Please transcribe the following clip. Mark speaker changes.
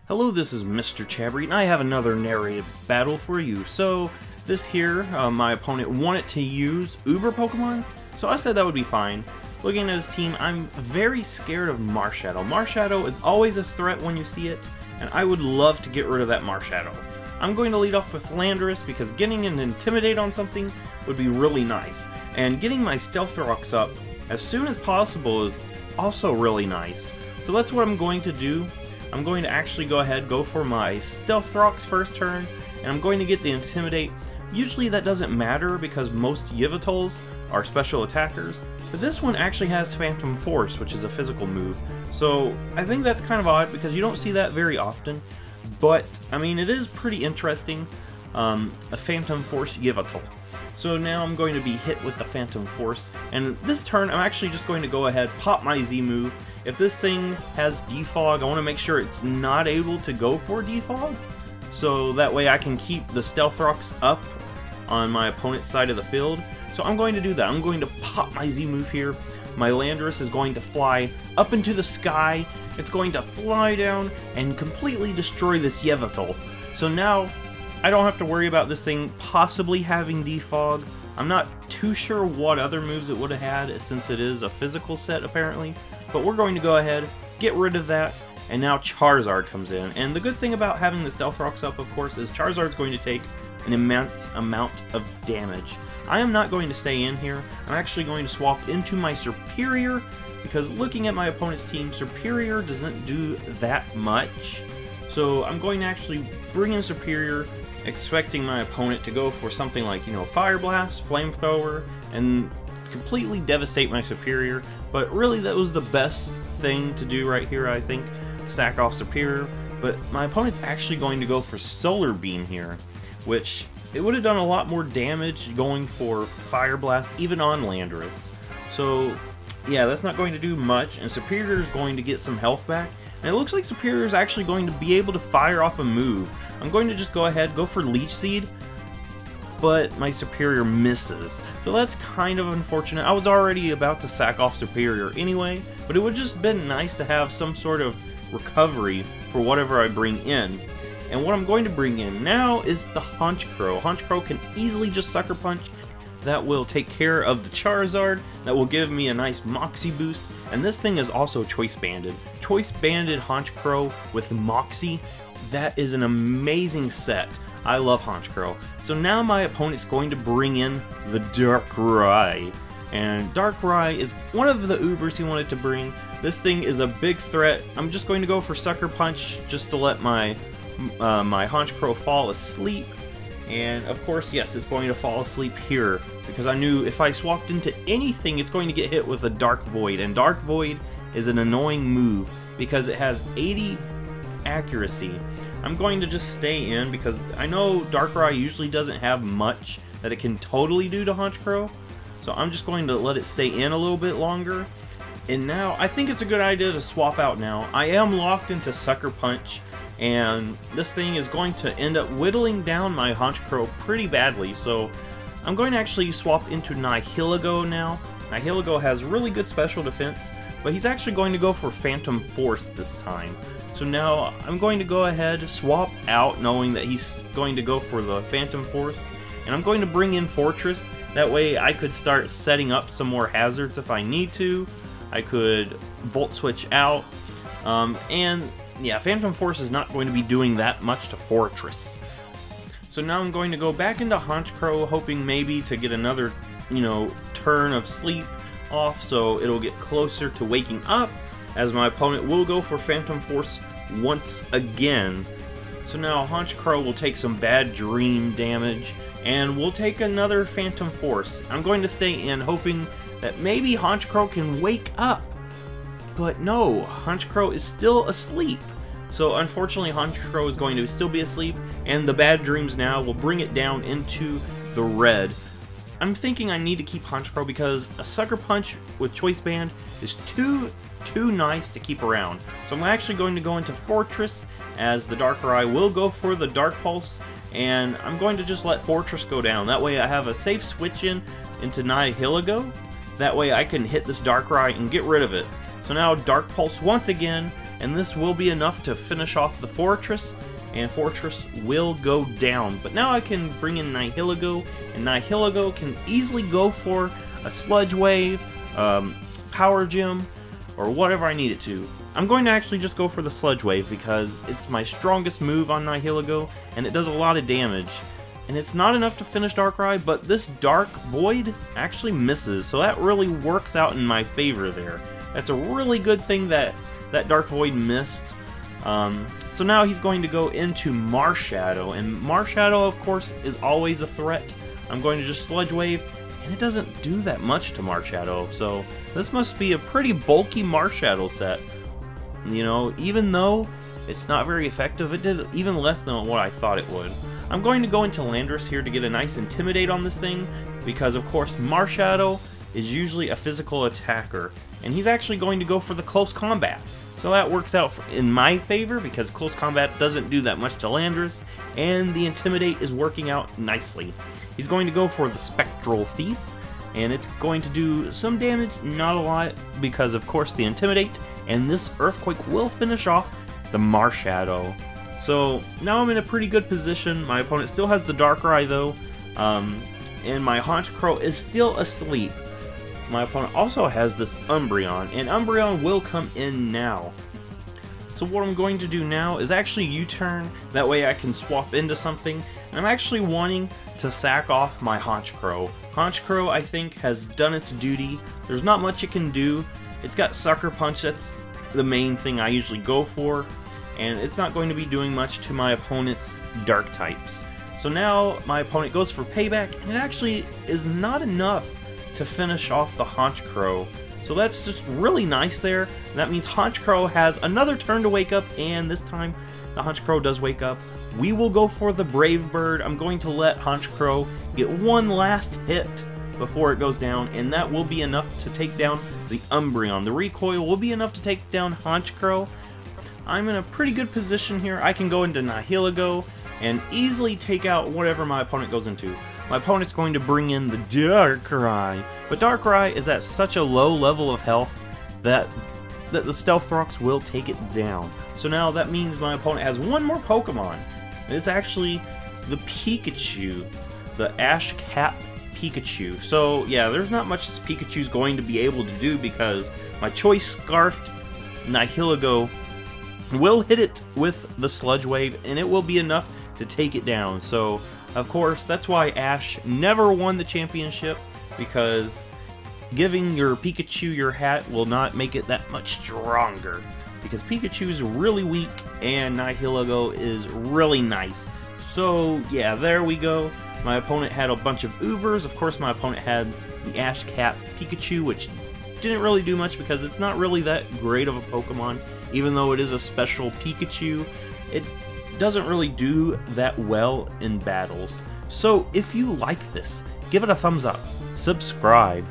Speaker 1: Hello, this is Mr. Chabry, and I have another narrated battle for you. So, this here, my opponent wanted to use Uber Pokemon, so I said that would be fine. Looking at his team, I'm very scared of Marshadow. Marshadow is always a threat when you see it, and I would love to get rid of that Marshadow. I'm going to lead off with Landorus because getting an Intimidate on something would be really nice, and getting my Stealth Rocks up as soon as possible is also really nice. So that's what I'm going to do. I'm going to actually go for my Stealth Rocks first turn, and I'm going to get the Intimidate. Usually that doesn't matter because most Yveltals are special attackers, but this one actually has Phantom Force, which is a physical move. So I think that's kind of odd because you don't see that very often, but I mean it is pretty interesting, a Phantom Force Yveltal. So now I'm going to be hit with the Phantom Force, and this turn I'm actually just going to go ahead, pop my Z move. If this thing has Defog, I want to make sure it's not able to go for Defog, so that way I can keep the Stealth Rocks up on my opponent's side of the field. So I'm going to do that. I'm going to pop my Z move here. My Landorus is going to fly up into the sky. It's going to fly down and completely destroy this Yveltal. So now I don't have to worry about this thing possibly having Defog. I'm not too sure what other moves it would have had since it is a physical set apparently, but we're going to go ahead, get rid of that, and now Charizard comes in. And the good thing about having the Stealth Rocks up, of course, is Charizard's going to take an immense amount of damage. I am not going to stay in here. I'm actually going to swap into my Superior, because looking at my opponent's team, Superior doesn't do that much. So I'm going to actually bring in Superior, expecting my opponent to go for something like, Fire Blast, Flamethrower, and completely devastate my Superior. But really that was the best thing to do right here, I think. Sack off Superior. But my opponent's actually going to go for Solar Beam here, which it would have done a lot more damage going for Fire Blast even on Landorus. So yeah, that's not going to do much, and Superior is going to get some health back. And it looks like Superior is actually going to be able to fire off a move. I'm going to just go ahead, go for Leech Seed, but my Superior misses. So that's kind of unfortunate. I was already about to sack off Superior anyway, but it would just been nice to have some sort of recovery for whatever I bring in. And what I'm going to bring in now is the Honchkrow. Honchkrow can easily just Sucker Punch. That will take care of the Charizard. That will give me a nice Moxie boost. And this thing is also Choice Banded. Choice Banded Honchkrow with Moxie. That is an amazing set. I love Honchkrow. So now my opponent's going to bring in the Darkrai. And Darkrai is one of the Ubers he wanted to bring. This thing is a big threat. I'm just going to go for Sucker Punch just to let my Honchkrow fall asleep. And of course, yes, it's going to fall asleep here, because I knew if I swapped into anything, it's going to get hit with a Dark Void, and Dark Void is an annoying move because it has 80 accuracy. I'm going to just stay in because I know Darkrai usually doesn't have much that it can totally do to Honchkrow, so I'm just going to let it stay in a little bit longer. And now, I think it's a good idea to swap out now. I am locked into Sucker Punch, and this thing is going to end up whittling down my Honchkrow pretty badly, so I'm going to actually swap into Nihilego now. Nihilego has really good special defense, but he's actually going to go for Phantom Force this time. So now I'm going to go ahead, swap out, knowing that he's going to go for the Phantom Force, and I'm going to bring in Fortress. That way I could start setting up some more hazards if I need to. I could Volt Switch out, and yeah, Phantom Force is not going to be doing that much to Fortress. So now I'm going to go back into Honchkrow, hoping maybe to get another, turn of sleep off, so it'll get closer to waking up, as my opponent will go for Phantom Force once again. So now Honchkrow will take some bad dream damage, and we'll take another Phantom Force. I'm going to stay in, hoping that maybe Honchkrow can wake up. But no, Honchkrow is still asleep. So unfortunately Honchkrow is going to still be asleep, and the bad dreams now will bring it down into the red. I'm thinking I need to keep Honchkrow because a Sucker Punch with Choice Band is too nice to keep around. So I'm actually going to go into Fortress, as the Darkrai will go for the Dark Pulse, and I'm going to just let Fortress go down. That way I have a safe switch into Nihilego. That way I can hit this Darkrai and get rid of it. So now Dark Pulse once again, and this will be enough to finish off the Fortress, and Fortress will go down. But now I can bring in Nihilego, and Nihilego can easily go for a Sludge Wave, Power Gem, or whatever I need it to. I'm going to actually just go for the Sludge Wave because it's my strongest move on Nihilego, and it does a lot of damage. And it's not enough to finish Darkrai, but this Dark Void actually misses, so that really works out in my favor there. That's a really good thing that that Dark Void missed. So now he's going to go into Marshadow, and Marshadow, of course, is always a threat. I'm going to just Sludge Wave, and it doesn't do that much to Marshadow, so this must be a pretty bulky Marshadow set. You know, even though it's not very effective, it did even less than what I thought it would. I'm going to go into Landorus here to get a nice Intimidate on this thing, because of course Marshadow is usually a physical attacker, and he's actually going to go for the Close Combat. So that works out in my favor, because Close Combat doesn't do that much to Landorus, and the Intimidate is working out nicely. He's going to go for the Spectral Thief, and it's going to do some damage, not a lot, because of course the Intimidate, and this Earthquake will finish off the Marshadow. So now I'm in a pretty good position. My opponent still has the Darkrai though, and my Honchkrow is still asleep. My opponent also has this Umbreon, and Umbreon will come in now. So what I'm going to do now is actually U-turn, that way I can swap into something, and I'm actually wanting to sack off my Honchkrow. Honchkrow, I think, has done its duty. There's not much it can do. It's got Sucker Punch, that's the main thing I usually go for, and it's not going to be doing much to my opponent's Dark types. So now my opponent goes for Payback, and it actually is not enough to finish off the Honchkrow. So that's just really nice there. And that means Honchkrow has another turn to wake up, and this time the Honchkrow does wake up. We will go for the Brave Bird. I'm going to let Honchkrow get one last hit before it goes down, and that will be enough to take down the Umbreon. The recoil will be enough to take down Honchkrow. I'm in a pretty good position here. I can go into Nihilego and easily take out whatever my opponent goes into. My opponent's going to bring in the Darkrai, but Darkrai is at such a low level of health that the Stealth Rocks will take it down. So now that means my opponent has one more Pokemon. It's actually the Pikachu, the Ash Cap Pikachu. So yeah, there's not much this Pikachu's going to be able to do, because my Choice Scarfed Nihilego will hit it with the Sludge Wave, and it will be enough to take it down. So of course that's why Ash never won the championship, because giving your Pikachu your hat will not make it that much stronger, because Pikachu is really weak and Nihilego is really nice. So yeah, there we go. My opponent had a bunch of Ubers. Of course my opponent had the Ash Cap Pikachu, which didn't really do much because it's not really that great of a Pokemon. Even though it is a special Pikachu, it doesn't really do that well in battles. So if you like this, give it a thumbs up, subscribe,